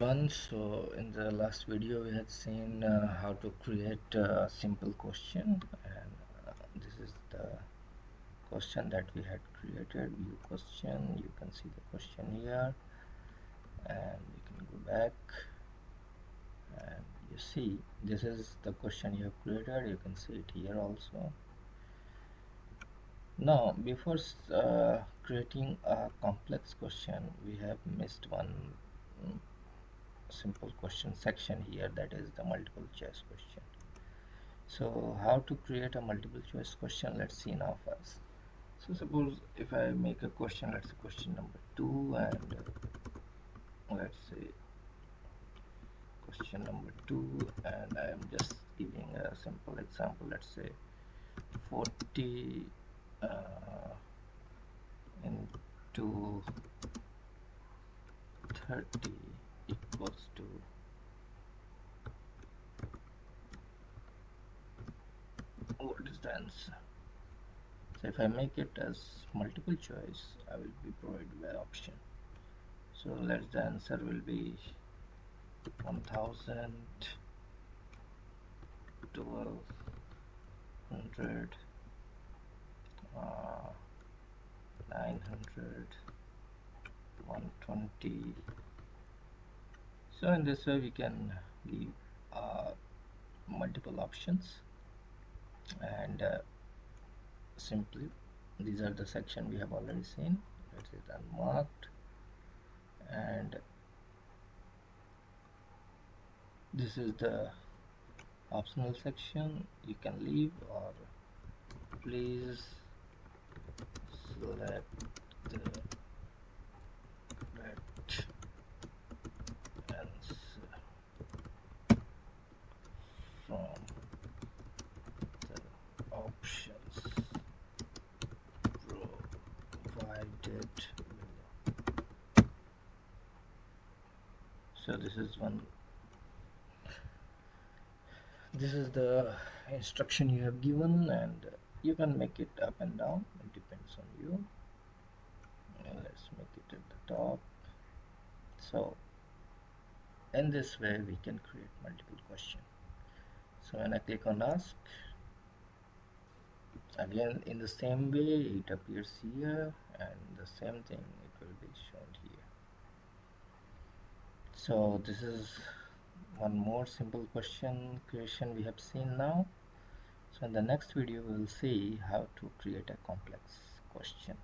So in the last video we had seen how to create a simple question, and this is the question that we had created. View question, you can see the question here, and you can go back and you see this is the question you have created. You can see it here also. Now before creating a complex question, we have missed one mm, simple question section here, that is the multiple choice question. So how to create a multiple choice question, let's see now first. So suppose if I make a question, let's say question number 2, and let's say question number 2, and I am just giving a simple example. Let's say 40 into 30 equals to what is the answer. So if I make it as multiple choice, I will be provided by option. So let the answer will be 1000, 1200, 900, 120. So in this way we can give multiple options, and simply these are the section we have already seen. It is unmarked, and this is the optional section. You can leave, or please select the correct answer from the options provided below. So this is the instruction you have given, and you can make it up and down, it depends on you. And let's make it at the top. So in this way we can create multiple questions. So when I click on ask, again in the same way it appears here, and the same thing it will be shown here. So this is one more simple question creation we have seen now. So in the next video we will see how to create a complex question.